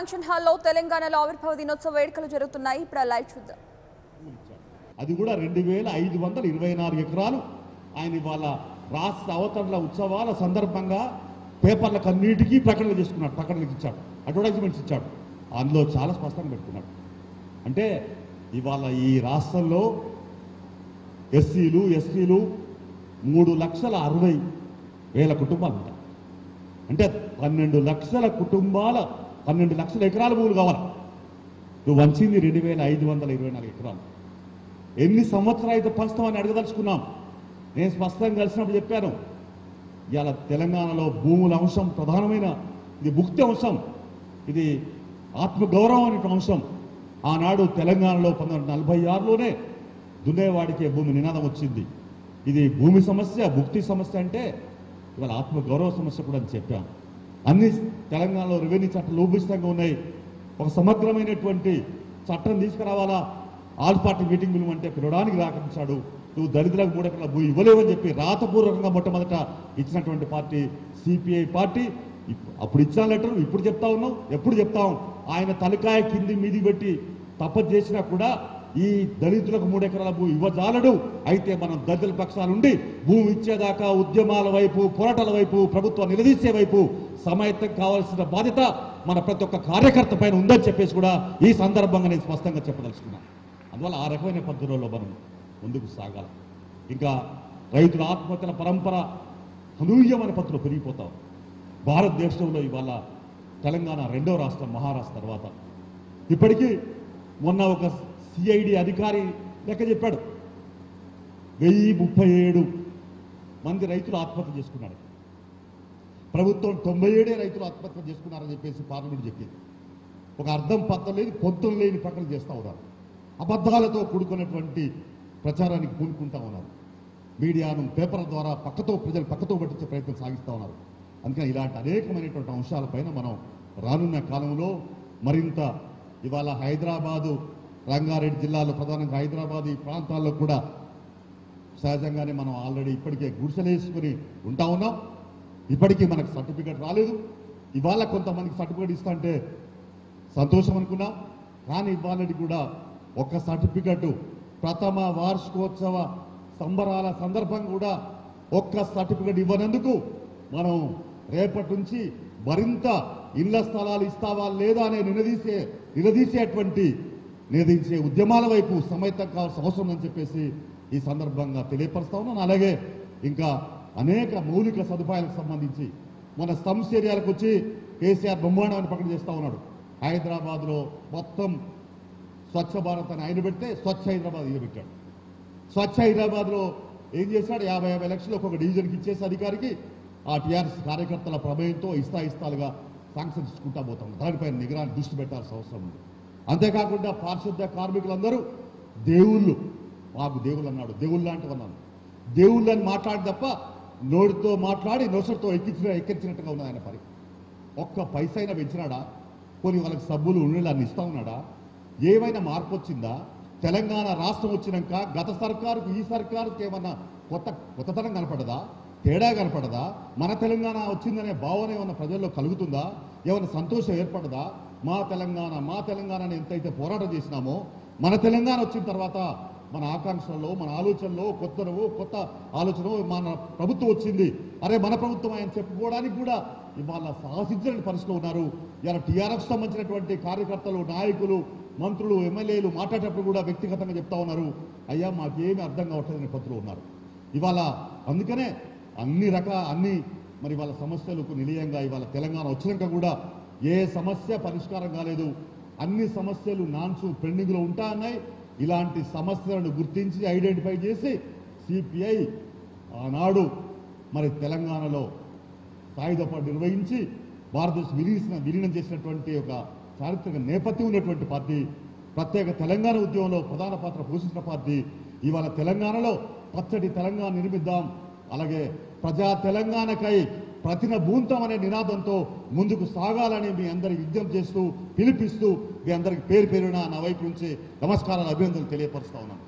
Function హాల్లో తెలంగాణలో ఆవిర్భావ దినోత్సవ వేడుకలు జరుగుతున్నాయి. ఇప్పుడు లైవ్ చూద్దాం. అది కూడా 2524 ఎకరాలు ఆయన ఇవాళ రాష్ట్ర అవతరణ ఉత్సవాల సందర్భంగా పేపర్లకు అన్నిటికీ ప్రకటనలు చేసుకున్నాడు, ప్రకటనలకు ఇచ్చాడు, అడ్వర్టైజ్మెంట్స్ ఇచ్చాడు. అందులో చాలా స్పష్టంగా పెట్టుకున్నాడు. అంటే ఇవాళ ఈ రాష్ట్రంలో ఎస్సీలు ఎస్టీలు 3,60,000 కుటుంబాలు ఉంటాయి. అంటే 12 లక్షల కుటుంబాల 12 లక్షల ఎకరాల భూములు కావాలి. నువ్వు వంచింది 2524 ఎకరాలు. ఎన్ని సంవత్సరాలు అయితే పంచుతామని అడగదలుచుకున్నాం. నేను స్పష్టంగా కలిసినప్పుడు చెప్పాను, ఇవాళ తెలంగాణలో భూముల అంశం ప్రధానమైన ఇది ముఖ్య అంశం, ఇది ఆత్మగౌరవం అనే అంశం. ఆనాడు తెలంగాణలో 1946లోనే దున్నేవాడికే భూమి నినాదం వచ్చింది. ఇది భూమి సమస్య, భుక్తి సమస్య అంటే ఇవాళ ఆత్మగౌరవ సమస్య కూడా అని చెప్పాం. అన్ని తెలంగాణలో రెవెన్యూ చట్టాలు లోపిష్టంగా ఉన్నాయి. ఒక సమగ్రమైనటువంటి చట్టం తీసుకురావాలా. ఆల్ పార్టీ మీటింగ్ పిలువంటే పిలవడానికి రాకరించాడు. నువ్వు దళితులకు 3 ఎకరాల భూమి ఇవ్వలేవని చెప్పి రాతపూర్వకంగా మొట్టమొదట ఇచ్చినటువంటి పార్టీ సిపిఐ పార్టీ. అప్పుడు ఇచ్చిన లెటర్ ఇప్పుడు చెప్తా ఉన్నావు, ఎప్పుడు చెప్తాం? ఆయన తలకాయ కింది మీది పెట్టి తపస్సు చేసినా కూడా ఈ దళితులకు 3 ఎకరాల భూమి ఇవ్వజాలడు. అయితే మనం దళితుల పక్షాలుండి భూమి ఇచ్చేదాకా ఉద్యమాల వైపు, పోరాటాల వైపు, ప్రభుత్వం నిలదీసే వైపు సమాయత్తం కావాల్సిన బాధ్యత మన ప్రతి ఒక్క కార్యకర్త పైన ఉందని చెప్పేసి కూడా ఈ సందర్భంగా నేను స్పష్టంగా చెప్పదలుచుకున్నాను. అందువల్ల ఆ రకమైన పద్ధతుల్లో మనం ముందుకు సాగాలి. ఇంకా రైతుల ఆత్మహత్యల పరంపర అనూహ్యమైన పద్ధతిలో పెరిగిపోతాం. భారతదేశంలో ఇవాళ తెలంగాణ 2వ రాష్ట్రం మహారాష్ట్ర తర్వాత. ఇప్పటికీ మొన్న ఒక సిఐడి అధికారి లెక్క చెప్పాడు, 1037 మంది రైతులు ఆత్మహత్య చేసుకున్నారు. ప్రభుత్వం 97 రైతులు ఆత్మహత్య చేసుకున్నారని చెప్పేసి పార్లమెంట్ చెప్పింది. ఒక అర్థం పత్రం లేని, పొంతం లేని ప్రకటన చేస్తూ ఉన్నారు. అబద్ధాలతో కూడుకున్నటువంటి ప్రచారానికి పూనుకుంటా ఉన్నారు. మీడియాను పేపర్ల ద్వారా ప్రజలు పక్కతో పట్టించే ప్రయత్నం సాగిస్తూ ఉన్నారు. అందుకని ఇలాంటి అనేకమైనటువంటి అంశాలపైన మనం రానున్న కాలంలో మరింత ఇవాళ హైదరాబాదు, రంగారెడ్డి జిల్లాలో ప్రధానంగా హైదరాబాద్ ఈ ప్రాంతాల్లో కూడా సహజంగానే మనం ఆల్రెడీ ఇప్పటికే గుడిసెలేసుకుని ఉంటా ఉన్నాం. ఇప్పటికీ మనకు సర్టిఫికేట్ రాలేదు. ఇవాళ కొంతమందికి సర్టిఫికేట్ ఇస్తా అంటే సంతోషం అనుకున్నాం. కానీ ఇవాళకి కూడా ఒక సర్టిఫికెట్ ప్రథమ వార్షికోత్సవ సంబరాల సందర్భం కూడా ఒక్క సర్టిఫికెట్ ఇవ్వనందుకు మనం రేపటి నుంచి మరింత ఇళ్ల స్థలాలు ఇస్తావా లేదా అనే నిలదీసే ఉద్యమాల వైపు సమైతం కావాల్సిన అవసరం అని చెప్పేసి ఈ సందర్భంగా తెలియపరుస్తా ఉన్నాను. అలాగే ఇంకా అనేక మౌలిక సదుపాయాలకు సంబంధించి మన స్లమ్స్ ఏరియాలకు వచ్చి కేసీఆర్ బ్రహ్మాండమైన ప్రకటన చేస్తూ ఉన్నాడు. హైదరాబాద్లో మొత్తం స్వచ్ఛ భారత్ అని ఆయన పెడితే స్వచ్ఛ హైదరాబాద్ ఇది పెట్టాడు. స్వచ్ఛ హైదరాబాద్లో ఏం చేశాడు? 50 లక్షలు ఒక్కొక్క డివిజన్కి ఇచ్చేసి అధికారికి ఆ టీఆర్ఎస్ కార్యకర్తల ప్రమేయంతో ఇస్తాలుగా శాంక్షన్ ఇచ్చుకుంటా పోతాం. దానిపైన నిగరాన్ని దృష్టి పెట్టాల్సిన అవసరం ఉంది. అంతేకాకుండా పారిశుద్ధ్య కార్మికులందరూ దేవుళ్ళు, మాకు దేవుళ్ళు అన్నాడు, దేవుళ్ళు లాంటివి అన్నాను. దేవుళ్ళు అని మాట్లాడి తప్ప నోటితో మాట్లాడి నొసటితో ఎక్కించినట్టుగా ఉన్నది ఆయన పని. ఒక్క పైసైనా పెంచినాడా? కొన్ని వాళ్ళకి సబ్బులు ఉన్నీళ్ళు అన్ని ఇస్తా ఉన్నాడా? ఏమైనా మార్పు వచ్చిందా? తెలంగాణ రాష్ట్రం వచ్చినాక గత సర్కారుకు ఈ సర్కారుకి ఏమన్నా కొత్తతనం కనపడదా? తేడా కనపడదా? మన తెలంగాణ వచ్చిందనే భావన ఏమన్నా ప్రజల్లో కలుగుతుందా? ఏమైనా సంతోషం ఏర్పడదా? మా తెలంగాణని ఎంతైతే పోరాటం చేసినామో, మన తెలంగాణ వచ్చిన తర్వాత మన ఆకాంక్షల్లో, మన ఆలోచనలో కొత్త ఆలోచన మన ప్రభుత్వం వచ్చింది, అరే మన ప్రభుత్వం అని చెప్పుకోవడానికి కూడా ఇవాళ సాహసించని పరిస్థితిలో ఉన్నారు. ఇలా టీఆర్ఎస్ సంబంధించినటువంటి కార్యకర్తలు, నాయకులు, మంత్రులు, ఎమ్మెల్యేలు మాట్లాడేటప్పుడు కూడా వ్యక్తిగతంగా చెప్తా ఉన్నారు, అయ్యా మాకేమీ అర్థం కావట్లేదని పత్రులు ఉన్నారు. ఇవాళ అందుకనే అన్ని మరి వాళ్ళ సమస్యలకు నిలయంగా ఇవాళ తెలంగాణ వచ్చినాక కూడా ఏ సమస్య పరిష్కారం కాలేదు. అన్ని సమస్యలు పెండింగ్లో ఉంటా ఉన్నాయి. ఇలాంటి సమస్యలను గుర్తించి ఐడెంటిఫై చేసి సిపిఐ ఆనాడు మరి తెలంగాణలో సాయుధ పోరాటం నిర్వహించి భారతదేశం విలీనం చేసినటువంటి ఒక చారిత్రక నేపథ్యం ఉన్నటువంటి పార్టీ, ప్రత్యేక తెలంగాణ ఉద్యమంలో ప్రధాన పాత్ర పోషించిన పార్టీ. ఇవాళ తెలంగాణలో పచ్చటి తెలంగాణ నిర్మిద్దాం, అలాగే ప్రజా తెలంగాణకై ప్రతినబూంతం అనే నినాదంతో ముందుకు సాగాలని మీ అందరికి విజ్ఞప్తి చేస్తూ, పిలిపిస్తూ మీ అందరికి పేరున నా వైపు నుంచి నమస్కారాలు, అభినందనలు తెలియపరుస్తా ఉన్నాను.